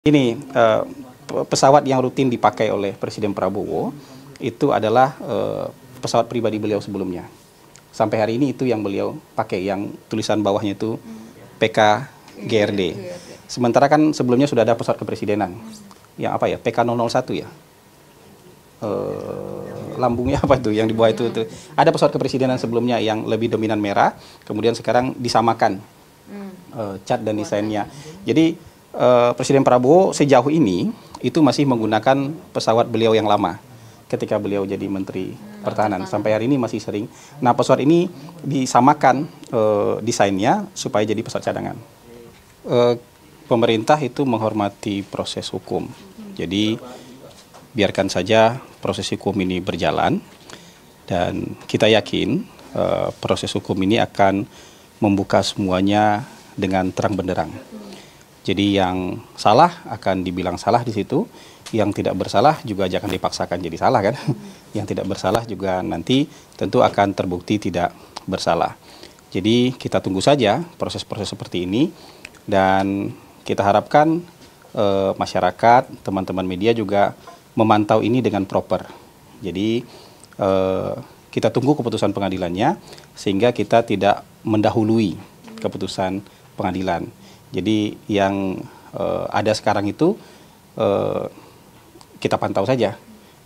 Ini pesawat yang rutin dipakai oleh Presiden Prabowo itu adalah pesawat pribadi beliau sebelumnya. Sampai hari ini itu yang beliau pakai, yang tulisan bawahnya itu PKGRD. Sementara kan sebelumnya sudah ada pesawat kepresidenan, yang apa ya, PK001 ya. Lambungnya apa itu yang di bawah itu. Ada pesawat kepresidenan sebelumnya yang lebih dominan merah, kemudian sekarang disamakan cat dan desainnya. Jadi Presiden Prabowo sejauh ini itu masih menggunakan pesawat beliau yang lama ketika beliau jadi Menteri Pertahanan. Sampai hari ini masih sering. Nah, pesawat ini disamakan desainnya supaya jadi pesawat cadangan. Pemerintah itu menghormati proses hukum. Jadi biarkan saja proses hukum ini berjalan, dan kita yakin proses hukum ini akan membuka semuanya dengan terang benderang. Jadi yang salah akan dibilang salah di situ, yang tidak bersalah juga jangan dipaksakan jadi salah kan. Yang tidak bersalah juga nanti tentu akan terbukti tidak bersalah. Jadi kita tunggu saja proses-proses seperti ini, dan kita harapkan masyarakat, teman-teman media juga memantau ini dengan proper. Jadi kita tunggu keputusan pengadilannya sehingga kita tidak mendahului keputusan pengadilan. Jadi yang ada sekarang itu kita pantau saja.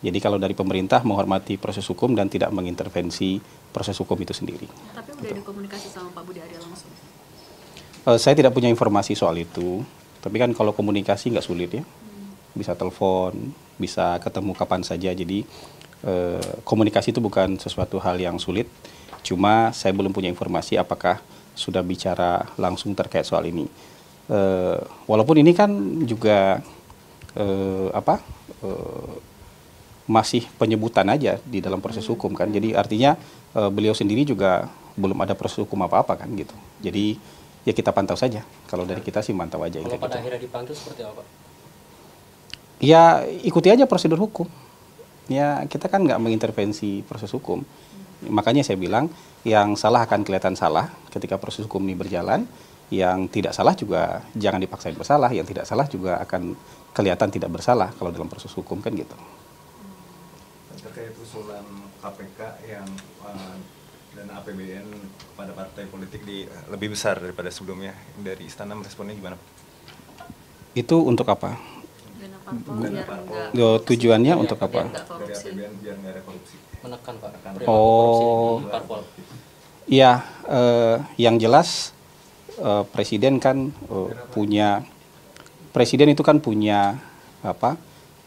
Jadi kalau dari pemerintah menghormati proses hukum dan tidak mengintervensi proses hukum itu sendiri. Tapi udah ada komunikasi sama Pak Budi Arya langsung? Saya tidak punya informasi soal itu. Tapi kan kalau komunikasi nggak sulit ya. Bisa telepon, bisa ketemu kapan saja. Jadi komunikasi itu bukan sesuatu hal yang sulit. Cuma saya belum punya informasi apakah sudah bicara langsung terkait soal ini. Walaupun ini kan juga masih penyebutan aja di dalam proses hukum kan. Jadi artinya beliau sendiri juga belum ada proses hukum apa-apa kan gitu. Jadi ya kita pantau saja. Kalau dari kita sih mantau aja. Kalau pada akhirnya dipanggil seperti apa? Ya ikuti aja prosedur hukum. Ya kita kan nggak mengintervensi proses hukum. Makanya saya bilang yang salah akan kelihatan salah ketika proses hukum ini berjalan. Yang tidak salah juga jangan dipaksain bersalah, yang tidak salah juga akan kelihatan tidak bersalah kalau dalam proses hukum kan gitu. Terkait usulan KPK yang dana APBN pada partai politik lebih besar daripada sebelumnya, dari Istana meresponnya gimana? Itu untuk apa? Dana parpol Tujuannya untuk apa? Dari APBN biar nggak ada korupsi. Menekan Pak. Oh, korupsi di parpol. Iya, yang jelas Presiden kan Presiden itu kan punya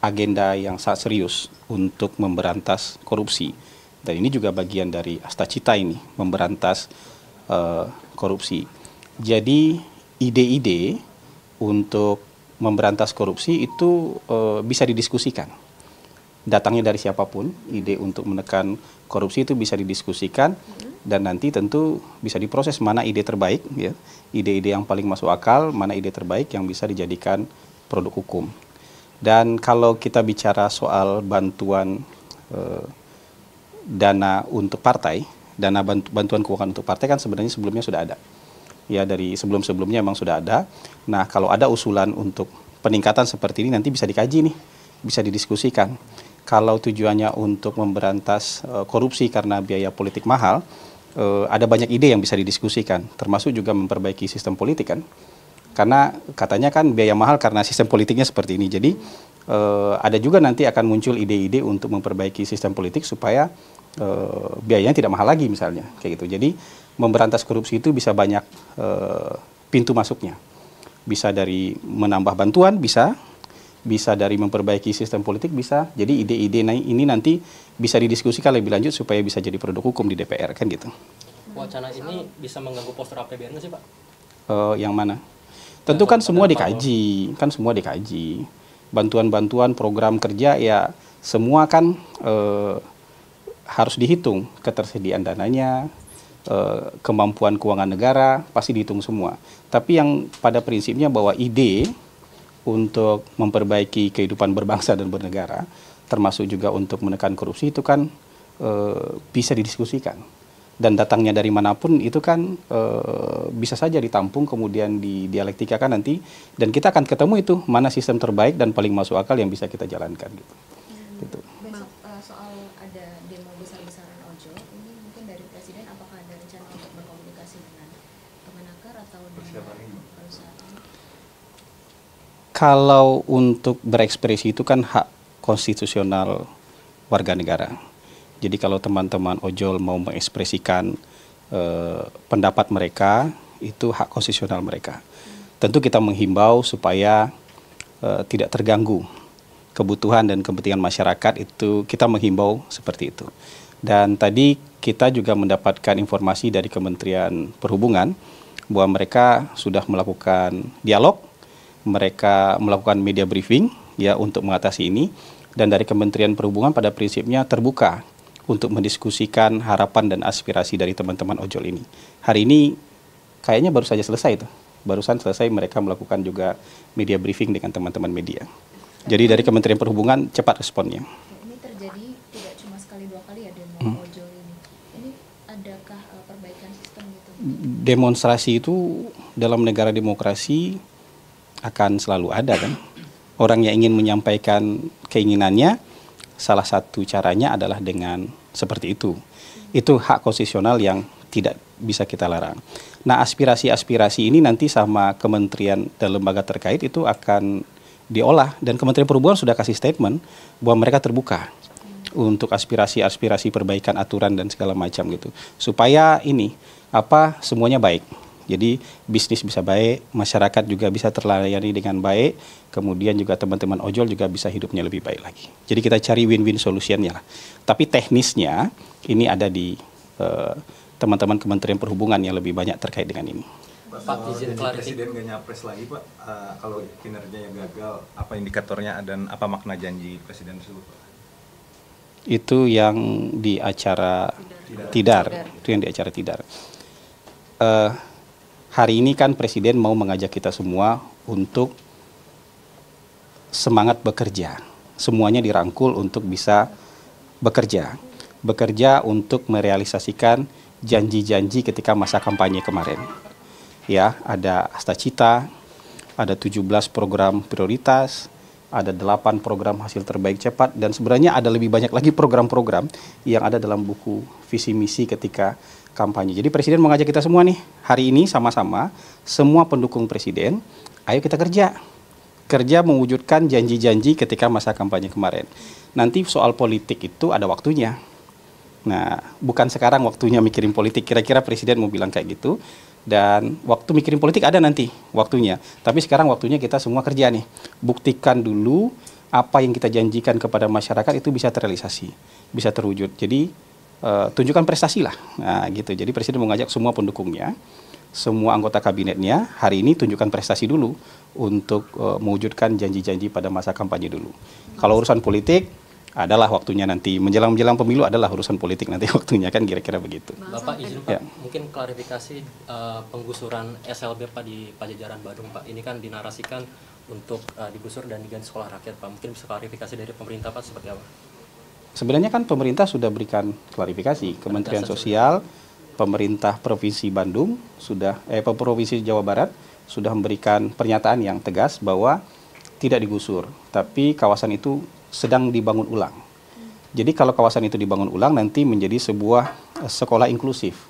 agenda yang sangat serius untuk memberantas korupsi, dan ini juga bagian dari Astacita ini, memberantas korupsi. Jadi ide-ide untuk memberantas korupsi itu bisa didiskusikan. Datangnya dari siapapun, ide untuk menekan korupsi itu bisa didiskusikan, dan nanti tentu bisa diproses mana ide terbaik, ya, ide-ide yang paling masuk akal, mana ide terbaik yang bisa dijadikan produk hukum. Dan kalau kita bicara soal bantuan dana untuk partai, dana bantuan keuangan untuk partai kan sebenarnya sebelumnya sudah ada. Ya, dari sebelum-sebelumnya memang sudah ada. Nah, kalau ada usulan untuk peningkatan seperti ini nanti bisa dikaji nih, bisa didiskusikan. Kalau tujuannya untuk memberantas korupsi karena biaya politik mahal, ada banyak ide yang bisa didiskusikan, termasuk juga memperbaiki sistem politik kan. Karena katanya kan biaya mahal karena sistem politiknya seperti ini. Jadi ada juga nanti akan muncul ide-ide untuk memperbaiki sistem politik supaya biayanya tidak mahal lagi misalnya, kayak gitu. Jadi memberantas korupsi itu bisa banyak pintu masuknya. Bisa dari menambah bantuan, bisa dari memperbaiki sistem politik, bisa. Jadi ide-ide ini nanti bisa didiskusikan lebih lanjut supaya bisa jadi produk hukum di DPR kan gitu. Wacana ini bisa mengganggu postur APBN nggak sih Pak? Yang mana? Tentu kan semua dikaji, Bantuan-bantuan program kerja ya semua kan harus dihitung, ketersediaan dananya, kemampuan keuangan negara pasti dihitung semua. Tapi yang pada prinsipnya bahwa ide untuk memperbaiki kehidupan berbangsa dan bernegara, termasuk juga untuk menekan korupsi itu kan bisa didiskusikan. dan datangnya dari manapun itu kan bisa saja ditampung kemudian didialektikakan nanti, dan kita akan ketemu itu mana sistem terbaik dan paling masuk akal yang bisa kita jalankan gitu. Gitu. Besok soal ada demo besar-besaran ojol, ini mungkin dari Presiden apakah ada rencana untuk berkomunikasi dengan Kemenaker atau dengan perusahaan? Kalau untuk berekspresi itu kan hak konstitusional warga negara. Jadi kalau teman-teman ojol mau mengekspresikan pendapat mereka, itu hak konstitusional mereka. Tentu kita menghimbau supaya tidak terganggu kebutuhan dan kepentingan masyarakat, itu kita menghimbau seperti itu. Dan tadi kita juga mendapatkan informasi dari Kementerian Perhubungan bahwa mereka sudah melakukan dialog, mereka melakukan media briefing ya untuk mengatasi ini, dan dari Kementerian Perhubungan pada prinsipnya terbuka untuk mendiskusikan harapan dan aspirasi dari teman-teman ojol ini. Hari ini kayaknya baru saja selesai itu. Barusan selesai mereka melakukan juga media briefing dengan teman-teman media. Jadi dari Kementerian Perhubungan cepat responnya. Ini terjadi tidak cuma sekali dua kali ya demo ojol ini. Ini adakah perbaikan sistem gitu? Demonstrasi itu dalam negara demokrasi akan selalu ada kan. Orang yang ingin menyampaikan keinginannya, salah satu caranya adalah dengan seperti itu. Itu hak konstitusional yang tidak bisa kita larang. Nah, aspirasi-aspirasi ini nanti sama kementerian dan lembaga terkait itu akan diolah, dan Kementerian Perhubungan sudah kasih statement bahwa mereka terbuka untuk aspirasi-aspirasi perbaikan aturan dan segala macam gitu. Supaya ini semuanya baik. Jadi bisnis bisa baik, masyarakat juga bisa terlayani dengan baik, kemudian juga teman-teman ojol juga bisa hidupnya lebih baik lagi. Jadi kita cari win-win solutionnya lah. Tapi teknisnya ini ada di teman-teman Kementerian Perhubungan yang lebih banyak terkait dengan ini. Pak, izin Presiden nggak nyapres lagi Pak, kalau kinerjanya gagal, apa indikatornya dan apa makna janji Presiden tersebut Pak? Itu yang di acara Tidar. Itu yang di acara Tidar. Hari ini kan Presiden mau mengajak kita semua untuk semangat bekerja. Semuanya dirangkul untuk bisa bekerja. Bekerja untuk merealisasikan janji-janji ketika masa kampanye kemarin. Ya, ada Astacita, ada 17 program prioritas, ada 8 program hasil terbaik cepat, dan sebenarnya ada lebih banyak lagi program-program yang ada dalam buku visi misi ketika kampanye. Jadi Presiden mengajak kita semua nih, hari ini sama-sama, semua pendukung Presiden, ayo kita kerja. Kerja mewujudkan janji-janji ketika masa kampanye kemarin. Nanti soal politik itu ada waktunya. Nah, bukan sekarang waktunya mikirin politik, kira-kira Presiden mau bilang kayak gitu. Dan waktu mikirin politik ada nanti waktunya. Tapi sekarang waktunya kita semua kerja nih. Buktikan dulu apa yang kita janjikan kepada masyarakat itu bisa terrealisasi, bisa terwujud. Jadi tunjukkan prestasi lah. Nah, gitu. Jadi Presiden mengajak semua pendukungnya, semua anggota kabinetnya, hari ini tunjukkan prestasi dulu untuk mewujudkan janji-janji pada masa kampanye dulu. Kalau urusan politik adalah waktunya nanti, menjelang pemilu adalah urusan politik nanti waktunya, kan kira-kira begitu. Bapak izin Pak, Ya. mungkin klarifikasi penggusuran SLB Pak di Pajajaran Badung Pak, ini kan dinarasikan untuk digusur dan diganti sekolah rakyat Pak, mungkin bisa klarifikasi dari pemerintah Pak seperti apa? Sebenarnya kan pemerintah sudah berikan klarifikasi, Kementerian Sosial, pemerintah Provinsi Bandung sudah, Provinsi Jawa Barat sudah memberikan pernyataan yang tegas bahwa tidak digusur, tapi kawasan itu sedang dibangun ulang. Jadi kalau kawasan itu dibangun ulang nanti menjadi sebuah sekolah inklusif.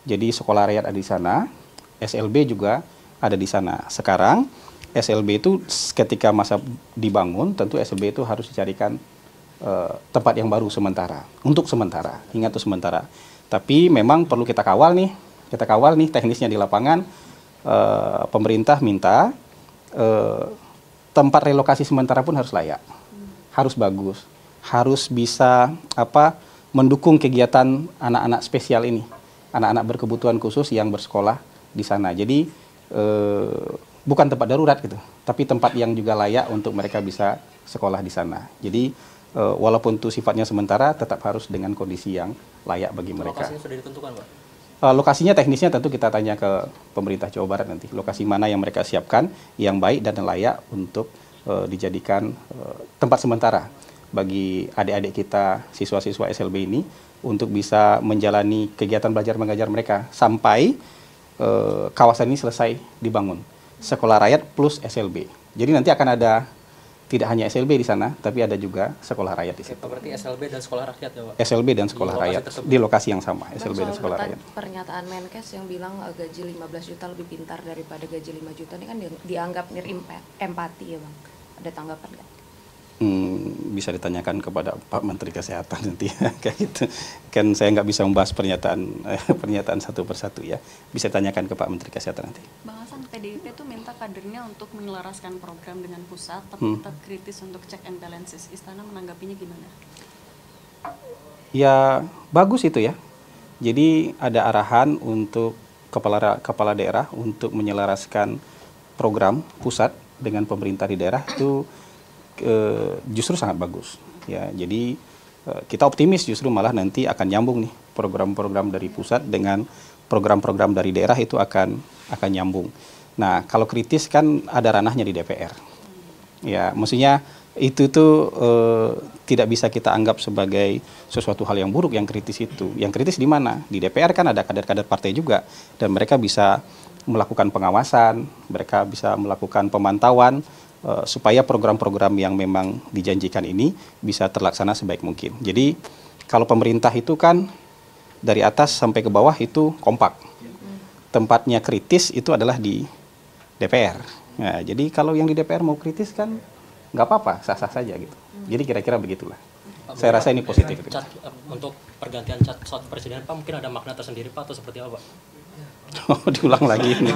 Jadi sekolah rakyat ada di sana, SLB juga ada di sana. Sekarang SLB itu ketika masa dibangun tentu SLB itu harus dicarikan tempat yang baru sementara, untuk sementara, ingat itu sementara. Tapi memang perlu kita kawal nih teknisnya di lapangan. Pemerintah minta tempat relokasi sementara pun harus layak. Harus bagus, harus bisa mendukung kegiatan anak-anak spesial ini, anak-anak berkebutuhan khusus yang bersekolah di sana. Jadi bukan tempat darurat gitu, tapi tempat yang juga layak untuk mereka bisa sekolah di sana. Jadi walaupun itu sifatnya sementara, tetap harus dengan kondisi yang layak bagi mereka. Lokasinya sudah ditentukan Pak? Lokasinya teknisnya tentu kita tanya ke pemerintah Jawa Barat nanti, lokasi mana yang mereka siapkan yang baik dan layak untuk dijadikan tempat sementara bagi adik-adik kita, siswa-siswa SLB ini untuk bisa menjalani kegiatan belajar mengajar mereka sampai kawasan ini selesai dibangun. Sekolah rakyat plus SLB. Jadi nanti akan ada tidak hanya SLB di sana, tapi ada juga sekolah rakyat di situ. Berarti SLB dan sekolah rakyat ya, Pak? SLB dan sekolah rakyat di lokasi yang sama, SLB dan sekolah rakyat. Pernyataan Menkes yang bilang gaji 15 juta lebih pintar daripada gaji 5 juta ini kan dianggap empati ya Bang. Ada tanggapan nggak? Bisa ditanyakan kepada Pak Menteri Kesehatan nanti kayak gitu. Kan saya nggak bisa membahas pernyataan satu persatu ya. Bisa ditanyakan ke Pak Menteri Kesehatan nanti. Bang Hasan, PDIP itu minta kadernya untuk menyelaraskan program dengan pusat, tapi tetap kritis untuk check and balances. Istana menanggapinya gimana? Ya bagus itu ya. Jadi ada arahan untuk kepala daerah untuk menyelaraskan program pusat dengan pemerintah di daerah itu justru sangat bagus ya. Jadi kita optimis justru malah nanti akan nyambung nih program-program dari pusat dengan program-program dari daerah itu akan nyambung. Nah, kalau kritis kan ada ranahnya di DPR. Ya, maksudnya itu tuh tidak bisa kita anggap sebagai sesuatu hal yang buruk yang kritis itu. Yang kritis di mana? Di DPR kan ada kader-kader partai juga dan mereka bisa melakukan pengawasan, mereka bisa melakukan pemantauan supaya program-program yang memang dijanjikan ini bisa terlaksana sebaik mungkin. Jadi kalau pemerintah itu kan dari atas sampai ke bawah itu kompak. Tempatnya kritis itu adalah di DPR. Nah, jadi kalau yang di DPR mau kritis kan nggak apa-apa, sah-sah saja gitu. Jadi kira-kira begitulah. Saya rasa ini positif. Untuk pergantian cat pesawat presiden Pak mungkin ada makna tersendiri Pak atau seperti apa Pak? Oh, diulang lagi ini.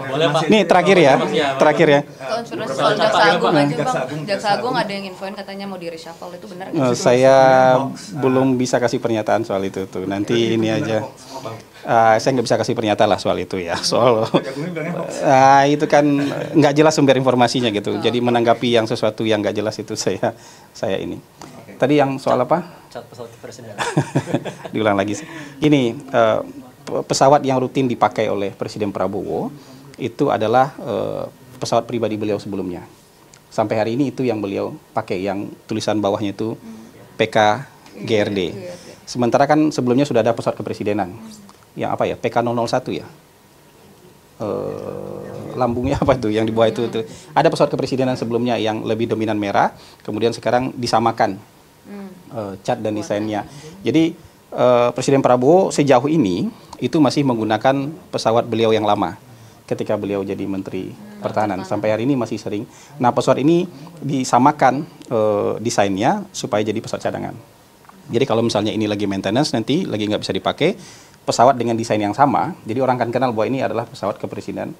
Boleh Pak. Nih terakhir ya. Konspirasi soal Jaksa Agung aja Bang. Jaksa Agung ada yang infoin katanya mau di reshuffle, itu benar nggak? Saya belum bisa kasih pernyataan soal itu tuh. Nanti ini aja. Saya nggak bisa kasih pernyataan lah soal itu ya. Soal itu kan nggak jelas sumber informasinya gitu. Jadi menanggapi yang sesuatu yang nggak jelas itu saya ini. Tadi yang soal apa? Cat pesawat presiden. Diulang lagi. Ini pesawat yang rutin dipakai oleh Presiden Prabowo itu adalah pesawat pribadi beliau sebelumnya. Sampai hari ini itu yang beliau pakai, yang tulisan bawahnya itu PKGRD. Sementara kan sebelumnya sudah ada pesawat kepresidenan. Yang apa ya? PK001 ya. Lambungnya apa itu yang di bawah itu. Ada pesawat kepresidenan sebelumnya yang lebih dominan merah, kemudian sekarang disamakan cat dan desainnya. Jadi Presiden Prabowo sejauh ini itu masih menggunakan pesawat beliau yang lama ketika beliau jadi Menteri Pertahanan. Sampai hari ini masih sering. Nah, pesawat ini disamakan desainnya supaya jadi pesawat cadangan. Jadi kalau misalnya ini lagi maintenance, nanti lagi nggak bisa dipakai, pesawat dengan desain yang sama, jadi orang akan kenal bahwa ini adalah pesawat kepresiden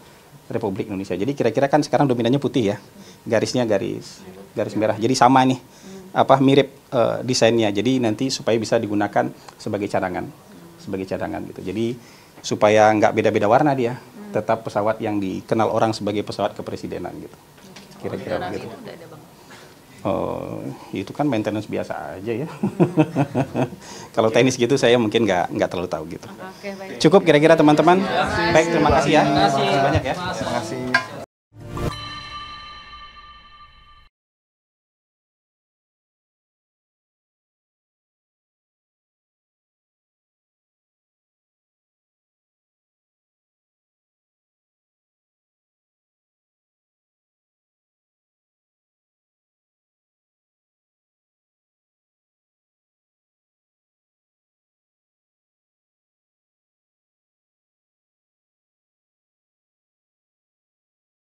Republik Indonesia. Jadi kira-kira kan sekarang dominannya putih ya, garisnya garis merah. Jadi sama nih, mirip desainnya. Jadi nanti supaya bisa digunakan sebagai cadangan gitu. Jadi supaya nggak beda-beda warna dia, tetap pesawat yang dikenal orang sebagai pesawat kepresidenan gitu. Kira-kira begitu. Itu kan maintenance biasa aja ya. Kalau teknis gitu saya mungkin nggak terlalu tahu gitu. Cukup kira-kira teman-teman. Baik, terima kasih ya. Terima kasih banyak ya. Terima kasih.